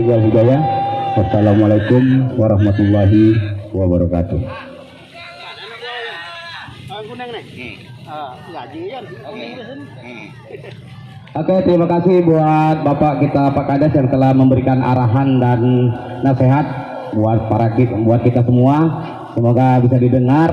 Hidayah. Wassalamualaikum warahmatullahi wabarakatuh. Oke, terima kasih buat Bapak kita Pak Kades yang telah memberikan arahan dan nasihat buat kita semua. Semoga bisa didengar.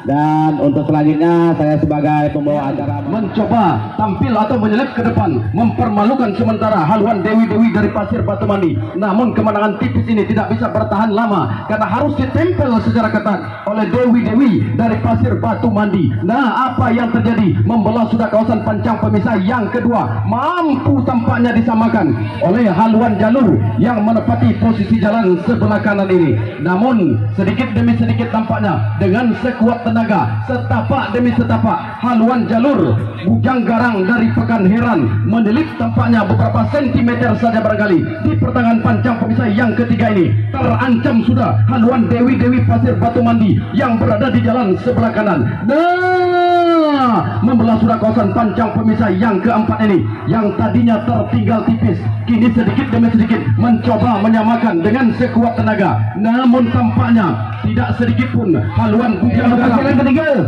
Dan untuk selanjutnya saya sebagai pembawa acara mencoba tampil atau menyelip ke depan, mempermalukan sementara haluan Dewi-Dewi dari Pasir Batu Mandi. Namun kemenangan tipis ini tidak bisa bertahan lama karena harus ditempel secara ketat oleh Dewi-Dewi dari Pasir Batu Mandi. Nah, apa yang terjadi? Membelah sudah kawasan pancang pemisah yang kedua, mampu tampaknya disamakan oleh haluan jalur yang menepati posisi jalan sebelah kanan ini. Namun sedikit demi sedikit tampaknya dengan sekuat tenaga, setapak demi setapak, haluan jalur Bujang Garang dari Pekan Heran menelip tampaknya beberapa sentimeter saja barangkali di pertengahan pancang pemisah yang ketiga ini. Terancam sudah haluan Dewi-Dewi Pasir Batu Mandi yang berada di jalan sebelah kanan. Nah, membelah sudah kawasan pancang pemisah yang keempat ini, yang tadinya tertinggal tipis, kini sedikit demi sedikit mencoba menyamakan dengan sekuat tenaga. Namun tampaknya tidak sedikit pun haluan Bujang Garang ketiga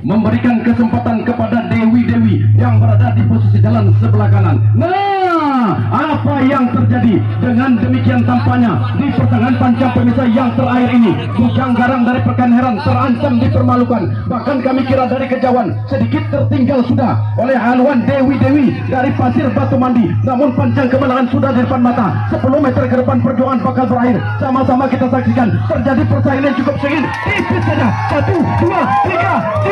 memberikan kesempatan kepada Dewi-Dewi yang berada di posisi jalan sebelah kanan. Nah, apa yang terjadi? Dengan demikian tampaknya di pertengahan pancang pemisah yang terakhir ini, Bujang Garang dari Pekan Heran terancam dipermalukan. Bahkan kami kira dari kejauhan sedikit tertinggal sudah oleh haluan Dewi-Dewi dari Pasir Batu Mandi. Namun pancang kemenangan sudah di depan mata. 10 meter ke depan perjuangan bakal berakhir. Sama-sama kita saksikan terjadi persaingan yang cukup sengit. Tipis saja. 1, 2, 3,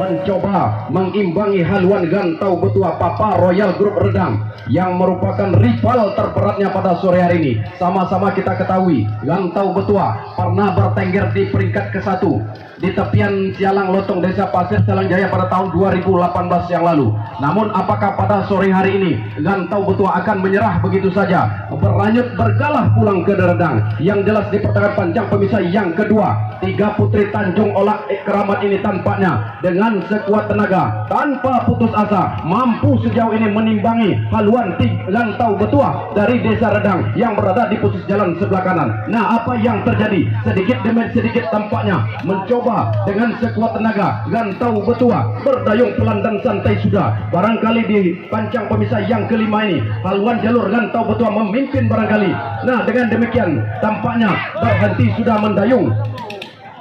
mencoba mengimbangi haluan Gantau Betua Papa Royal Group Redang yang merupakan rival terberatnya pada sore hari ini. Sama-sama kita ketahui Gantau Betua pernah bertengger di peringkat ke-1 di tepian Sialang Lotong Desa Pasir Sialang Jaya pada tahun 2018 yang lalu. Namun apakah pada sore hari ini Gantau Betua akan menyerah begitu saja, berlanjut bergalah pulang ke Redang? Yang jelas di pertengahan pancang pemisah yang kedua, 3 putri Tanjung Olak Keramat ini tampaknya dengan sekuat tenaga tanpa putus asa mampu sejauh ini menimbangi haluan Gantau Betua dari Desa Redang yang berada di posisi jalan sebelah kanan. Nah, apa yang terjadi? Sedikit demi sedikit tampaknya mencoba dengan sekuat tenaga Gantau Betua berdayung pelan dan santai sudah. Barangkali di pancang pemisah yang kelima ini haluan jalur Gantau Betua memimpin barangkali. Nah, dengan demikian tampaknya berhenti sudah mendayung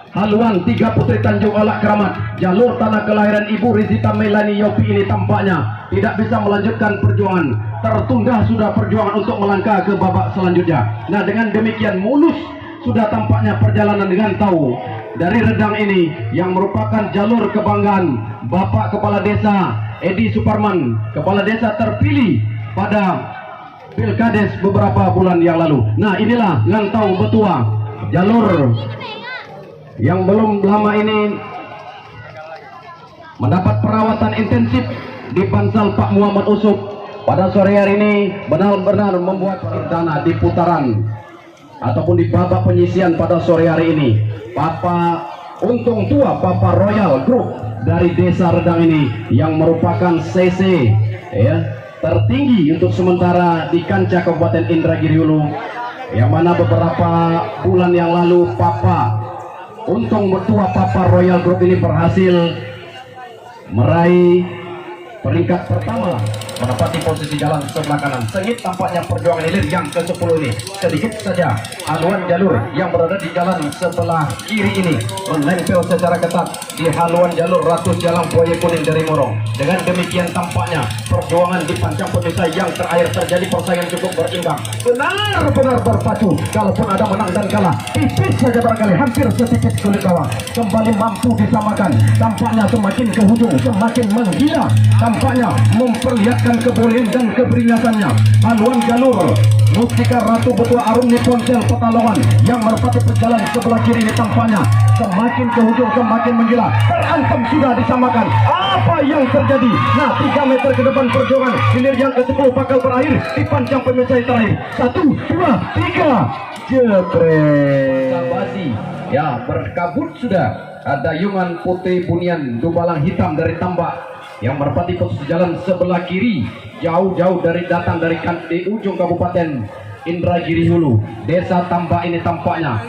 haluan 3 putri Tanjung Olak Keramat. Jalur tanah kelahiran Ibu Rizita Melani Yopi ini tampaknya tidak bisa melanjutkan perjuangan. Tertunda sudah perjuangan untuk melangkah ke babak selanjutnya. Nah, dengan demikian mulus sudah tampaknya perjalanan Gantau dari Redang ini yang merupakan jalur kebanggaan Bapak Kepala Desa Edi Suparman, Kepala Desa terpilih pada Pilkades beberapa bulan yang lalu. Nah, inilah Gantau Betua, jalur yang belum lama ini mendapat perawatan intensif di Pansal Pak Muhammad Usuk. Pada sore hari ini benar-benar membuat perdana di putaran ataupun di babak penyisian pada sore hari ini. Papa Untung Tua Papa Royal Group dari Desa Redang ini yang merupakan CC ya tertinggi untuk sementara di kancah Kabupaten Indragiri Hulu, yang mana beberapa bulan yang lalu Papa Untung Betua Papa Royal Group ini berhasil meraih peringkat pertama, menempati posisi jalan sebelah kanan. Sengit tampaknya perjuangan hilir yang ke-10 ini. Sedikit saja haluan jalur yang berada di jalan sebelah kiri ini menempel secara ketat di haluan jalur Ratus Jalan Buaya Kuning dari Morong. Dengan demikian tampaknya perjuangan di pancang pemisah yang terakhir terjadi persaingan cukup berimbang, benar-benar berpacu. Kalaupun ada menang dan kalah, tipis saja barangkali, hampir setipis kulit bawang. Kembali mampu disamakan. Tampaknya semakin ke hujung, semakin menggila. Tampaknya memperlihatkan kebolehan dan keberingatannya haluan jalur Mustika Ratu Betua Arum Niponsel Petalongan yang merpati perjalanan sebelah kiri ini tampaknya semakin ke hujung, semakin menggila. Terancam sudah disamakan. Apa yang terjadi? Nah, 3 meter ke depan perjuangan hilir yang ke-10 bakal berakhir di pancang pemisah terakhir. 1, 2, 3 jepret Sabasi ya berkabut sudah. Ada Yungan Putih Bunian Dubalang Hitam dari Tambak yang merpati posisi jalan sebelah kiri, jauh-jauh datang dari ujung Kabupaten Indragiri Hulu. Desa Tambak ini tampaknya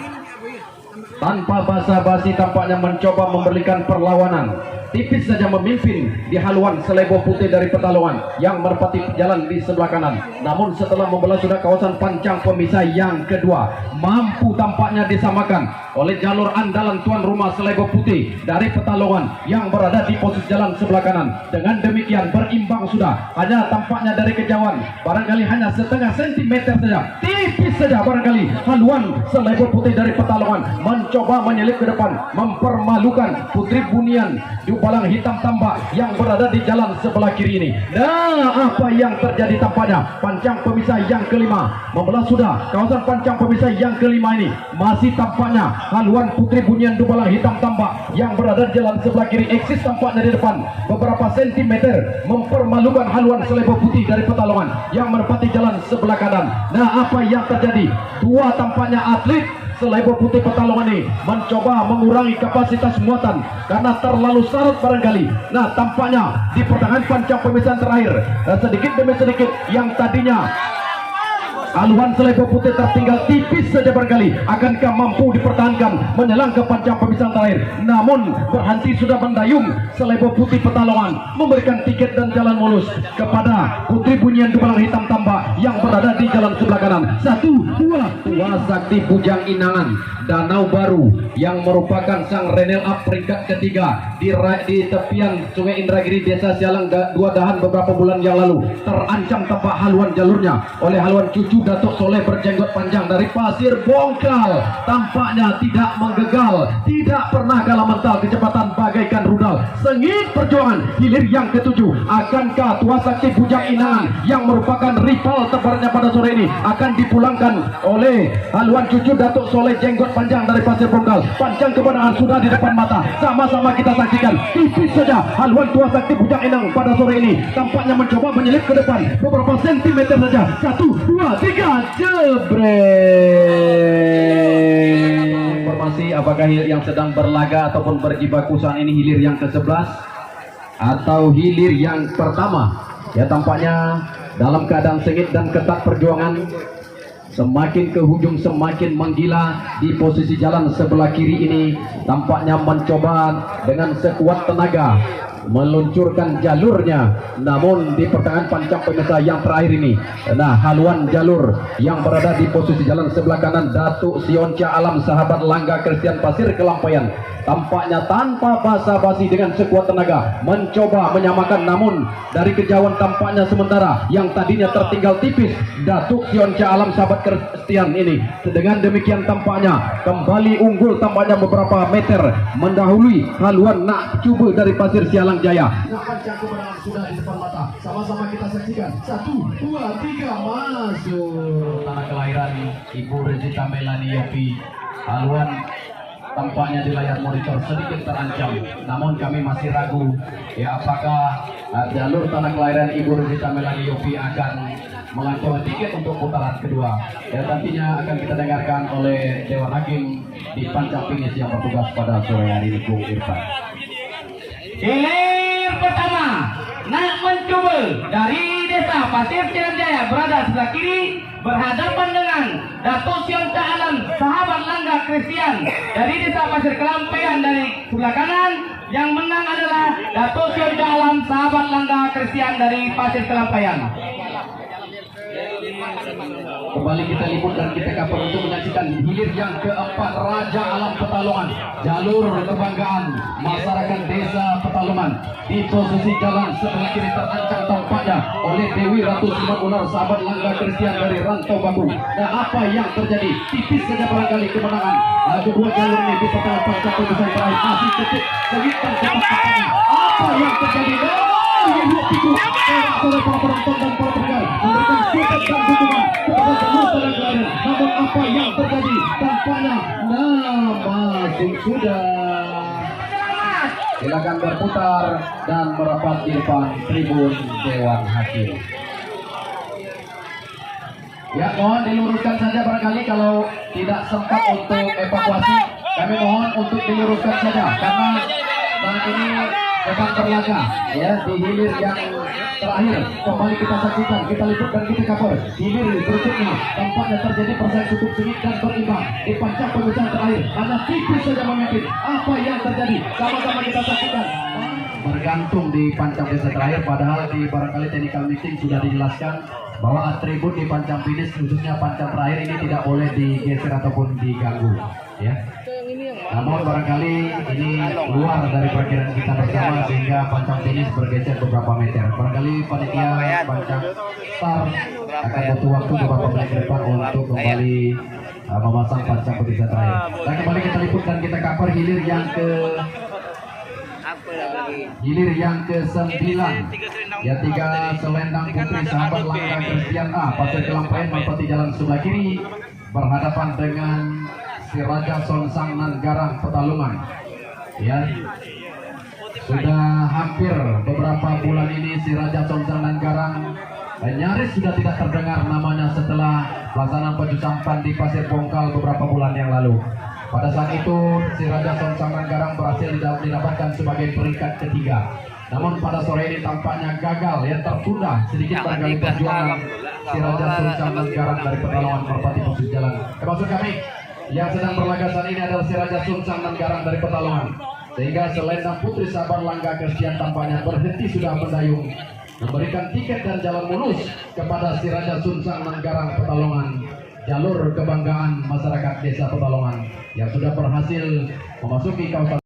tanpa basa-basi tampaknya mencoba memberikan perlawanan. Tipis saja memimpin di haluan selebo putih dari Petalongan yang merpati jalan di sebelah kanan. Namun setelah membelah sudah kawasan pancang pemisah yang kedua, mampu tampaknya disamakan oleh jalur andalan tuan rumah selebo putih dari Petalongan yang berada di posisi jalan sebelah kanan. Dengan demikian berimbang sudah, hanya tampaknya dari kejauhan barangkali hanya setengah sentimeter saja, tipis saja barangkali haluan selebo putih dari Petalongan mencoba menyelip ke depan, mempermalukan Putri Bunian Dubalang Hitam Tambak yang berada di jalan sebelah kiri ini. Nah, apa yang terjadi tampaknya pancang pemisah yang kelima membelah sudah kawasan pancang pemisah yang kelima ini. Masih tampaknya haluan Putri Bunian Dubalang Hitam Tambak yang berada di jalan sebelah kiri eksis tampaknya di depan beberapa sentimeter, mempermalukan haluan selebo putih dari Petalongan yang menepati jalan sebelah kanan. Nah, apa yang terjadi? Dua tampaknya atlet selebo putih Petalongan ini mencoba mengurangi kapasitas muatan karena terlalu syarat barangkali. Nah, tampaknya di pertengahan pancang pemisahan terakhir sedikit demi sedikit yang tadinya haluan selebo putih tertinggal tipis saja barangkali, akankah mampu dipertahankan menyelang ke pancang pemisahan terakhir? Namun berhenti sudah mendayung selebo putih Petalongan memberikan tiket dan jalan mulus kepada Putri Bunian Dubalang Hitam Tambak yang berada di jalan sebelah kanan. 1, 2, Tua Sakti Bujang Inangan Danau Baru yang merupakan sang runner up peringkat ketiga di tepian Sungai Indragiri Desa Sialang Dua Dahan beberapa bulan yang lalu terancam tanpa haluan jalurnya oleh haluan cucu Datuk Soleh berjenggot panjang dari Pasir Bongkal. Tampaknya tidak menggegal, tidak pernah kalah mental, kecepatan bagaikan rudal. Sengit perjuangan hilir yang ketujuh. Akankah Tua Sakti Bujang Inangan yang merupakan rival tebarnya pada sore ini akan dipulangkan oleh haluan cucu Datuk Soleh jenggot panjang dari Pasir Bongkal? Panjang kemenangan sudah di depan mata, sama-sama kita saksikan. Tipis saja haluan Tua Sakti Bujang Inang pada sore ini tampaknya mencoba menyelip ke depan beberapa sentimeter saja. 1, 2, 3, jebret. Informasi apakah yang sedang berlaga ataupun berjibaku saat ini hilir yang ke-11 atau hilir yang pertama? Ya, tampaknya dalam keadaan sengit dan ketat perjuangan. Semakin ke hujung semakin menggila di posisi jalan sebelah kiri ini, tampaknya mencoba dengan sekuat tenaga meluncurkan jalurnya. Namun di pertengahan pancang pemisah yang terakhir ini, nah, haluan jalur yang berada di posisi jalan sebelah kanan Datuk Sionca Alam Sahabat Langga Christian Pasir Kelampaian tampaknya tanpa basa-basi dengan sekuat tenaga mencoba menyamakan. Namun dari kejauhan tampaknya sementara yang tadinya tertinggal tipis Datuk Sionca Alam Sahabat Christian ini dengan demikian tampaknya kembali unggul, tampaknya beberapa meter mendahului haluan Nak Cuba dari Pasir Sialang Jaya. Nah, pancang kemenangan sudah di depan mata, sama-sama kita saksikan. 1, 2, 3, masuk. Tanah kelahiran Ibu Rezita Melani Yopi. Haluan tampaknya di layar monitor sedikit terancam, namun kami masih ragu ya apakah jalur tanah kelahiran Ibu Rezita Melani Yopi akan mengantongi tiket untuk putaran kedua. Ya, nantinya akan kita dengarkan oleh Dewan Hakim di pancang finish yang bertugas pada sore hari ini, Bung Irfan. Hilir pertama, Nak Mencoba dari Desa Pasir Ciranjaya berada sebelah kiri berhadapan dengan Datuk Sionca Alam Sahabat Langga Christian dari Desa Pasir Kelampaian dari sebelah kanan. Yang menang adalah Datuk Sionca Alam Sahabat Langga Christian dari Pasir Kelampaian. Kembali kita liput dan kita kapal untuk menyaksikan hilir yang keempat Raja Alam Petalongan, jalur kebanggaan masyarakat desa Petalongan. Di posisi jalan sebelah kiri terancam tampaknya oleh Dewi Ratu Simat Ular Sahabat Langga Christian dari Rantau Bambu. Nah, apa yang terjadi? Tipis saja barangkali kemenangan kedua jalur ini di pertengahan pancang pemisah terakhir. Masih ketik segitan kepastian. Apa yang terjadi? Oleh para penonton dan para pendengar memberikan support dan dukungan kepada semua tanah kelahiran. Namun apa yang terjadi? Tampaknya masuk sudah. Silakan berputar dan merapat di depan tribun Dewan Hakim. Ya, mohon diluruskan saja barangkali kalau tidak sempat untuk evakuasi. Kami mohon untuk diluruskan saja karena saat ini sedang berlaga ya di hilir yang terakhir. Kembali kita saksikan, kita liput dan kita cover hilir berikutnya. Tampaknya terjadi persaingan tutup sengit dan berimbang di pancang pemecahan terakhir. Hanya tipis saja memimpin. Apa yang terjadi? Sama-sama kita saksikan. Bergantung di pancang desa terakhir, padahal di barangkali technical meeting sudah dijelaskan bahwa atribut di pancang finish khususnya pancang terakhir ini tidak boleh digeser ataupun diganggu ya. Namun barangkali ini luar dari perkiraan kita bersama sehingga pancang finish bergeser beberapa meter. Barangkali panitia pancang star akan butuh waktu beberapa menit ke depan untuk kembali memasang pancang petisah terakhir. Dan kembali kita liput dan kita cover hilir yang ke-9 ya, 3 selendang putri sahabat Langga Christian A Pasir Kelampayan melewati jalan sebelah kiri berhadapan dengan si Raja Sonsang Nanggarang Petalungan ya. Sudah hampir beberapa bulan ini si Raja Sonsang Nanggarang nyaris sudah tidak terdengar namanya setelah pelaksanaan penjusampan di Pasir Bongkal beberapa bulan yang lalu. Pada saat itu si Raja Sonsang Nanggarang berhasil didapatkan sebagai peringkat ketiga. Namun pada sore ini tampaknya gagal, yang tertunda sedikit barangkali perjuangan si Raja Sonsang Nanggarang dari Petalongan Merpati Posisi Jalan. Maksud kami yang sedang berlaga saat ini adalah si Raja Sonsang Nanggarang dari Petalongan. Sehingga selendang putri sabar Langga Christian tampaknya berhenti sudah mendayung, memberikan tiket dan jalan mulus kepada si Raja Sonsang Nanggarang Petalongan, jalur kebanggaan masyarakat desa Petalongan yang sudah berhasil memasuki kawasan